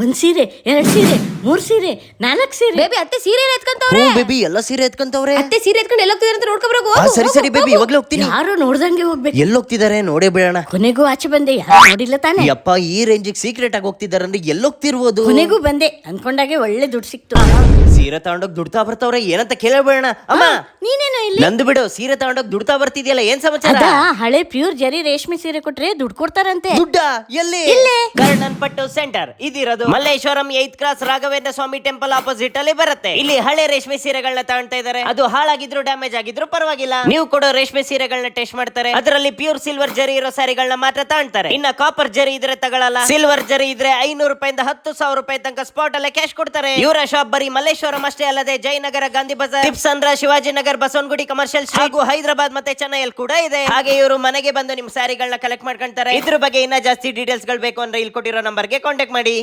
ಒಂದ್ ಸೀರೆ, ಎರಡ್ ಸೀರೆ, ಮೂರ್ ಸೀರೆ, 4 ಸೀರೆ. ಬೇಬಿ ಅತ್ತೆ ಸೀರೆ ಎತ್ಕೊಂತವ್ರೆ. ಬೇಬಿ ಎಲ್ಲ ಸೀರೆ ಎತ್ಕೊಂತವ್ರೆ. ಅತ್ತೆ ಸೀರೆ ಎತ್ಕೊಂಡು ಎಲ್ಲ ಹೋಗ್ತಿದಾರೆ ಅಂತ ನೋಡ್ಕೊಬರಕು. ಸರಿ ಸರಿ ಬೇಬಿ ಇವಾಗ್ಲೇ ಹೋಗ್ತೀನಿ. ಯಾರು ನೋಡ್ದಂಗೆ ಹೋಗ್ಬೇಕು. ಎಲ್ಲಿ ಹೋಗ್ತಿದಾರೆ ನೋಡೇ ಬಿಡೋಣ. ಕೊನೆಗೂ ಆಚೆ ಬಂದೆ, ಯಾರು ನೋಡಿಲ್ಲ ತಾನೆ. ಯಪ್ಪ ಈ ರೇಂಜಿಗೆ ಸೀಕ್ರೆಟ್ ಆಗಿ ಹೋಗ್ತಿದಾರೆ ಅಂದ್ರೆ ಎಲ್ಲಿ ಹೋಗ್ತಿರ್ಬೋದು. ಕೊನೆಗೂ ಬಂದೆ, ಅನ್ಕೊಂಡಾಗೆ ಒಳ್ಳೆ ದುಡ್ಡು ಸಿಕ್ತು. ಸೀರೆ ತಗೊಂಡೋಗ್ ದುಡ್ತಾ ಬರ್ತಾವ್ರೆ, ಏನಂತ ಕೇಳಬೇಡ. ಅಮ್ಮ ನೀನೇನೋ ಇಲ್ಲಿ. ನಂದು ಬಿಡು, ಸೀರೆ ತಗೊಂಡೋಗ್ ದುಡ್ತಾ ಬರ್ತಿದ್ಯಲ್ಲ, ಏನ್ ಸಮಾಚಾರ? ಅದ ಹಳೆ ಪ್ಯೂರ್ ಜರಿ ರೇಷ್ಮೆ ಸೀರೆ ಕೊಟ್ರೆ ದುಡ್ಡು ಕೊಡ್ತಾರಂತೆ. ದುಡ್ಡ ಎಲ್ಲಿ? ಇಲ್ಲೇ. ಕರ್ಣನ್ ಪಟ್ಟು ಸೆಂಟರ್ ಇದಿರೋದು Malleshwaram 8th cross Raghavendra Swami temple opposite ಅಲ್ಲಿ ಬರುತ್ತೆ. ಇಲ್ಲಿ ಹಳೆ ರೇಷ್ಮೆ ಸೀರೆಗಳನ್ನ ತಗೊಳ್ತಾ ಇದಾರೆ. ಅದು ಹಾಳಾಗಿದ್ರು ಡ್ಯಾಮೇಜ್ ಆಗಿದ್ರು ಪರವಾಗಿಲ್ಲ, ನೀವು ಕೊಡೋ ರೇಷ್ಮೆ ಸೀರೆಗಳನ್ನ ಟೆಸ್ಟ್ ಮಾಡ್ತಾರೆ. ಅದರಲ್ಲಿ ಪ್ಯೂರ್ ಸಿಲ್ವರ್ ಜರಿ ಇರೋ ಸ್ಯಾರಿಗಳನ್ನ ಮಾತ್ರ ತಗೊಳ್ತಾರೆ. ಇನ್ನ ಕಾಪರ್ ಜರಿ ಇದ್ರೆ ತಗೊಳ್ಳಲ್ಲ. ಸಿಲ್ವರ್ ಜರಿ ಇದ್ರೆ 500 ರೂಪಾಯಿಂದ 10,000 ರೂಪಾಯಿ ತನಕ ಸ್ಪಾಟ್ ಅಲ್ಲೇ ಕ್ಯಾಶ್ ಕೊಡ್ತಾರೆ. ಇವರ ಶಾಪ್ ಬರೀ ಮಲ್ಲೇಶ್ವರಂ ಅಷ್ಟೇ ಅಲ್ಲದೆ ಜಯನಗರ, ಗಾಂಧಿ ಬಜಾರ್, ಟಿಪ್ಸಂದ್ರ, ಶಿವಾಜಿನಗರ್, ಬಸವನಗುಡಿ ಕಮರ್ಷಿಯಲ್ ಹಾಗೂ ಹೈದರಾಬಾದ್ ಮತ್ತೆ ಚೆನ್ನೈಯಲ್ಲಿ ಕೂಡ ಇದೆ. ಹಾಗೆ ಇವರು ಮನೆಗೆ ಬಂದು ನಿಮ್ ಸ್ಯಾರಿಗಳನ್ನ ಕಲೆಕ್ಟ್ ಮಾಡ್ಕೊಂತಾರೆ. ಇದ್ರ ಬಗ್ಗೆ ಇನ್ನ ಜಾಸ್ತಿ ಡೀಟೇಲ್ಸ್ ಗಳು ಬೇಕು ಅಂದ್ರೆ ಇಲ್ಲಿ ಕೊಟ್ಟಿರೋ ನಂಬರ್ಗೆ ಕಾಂಟ್ಯಾಕ್ಟ್ ಮಾಡಿ.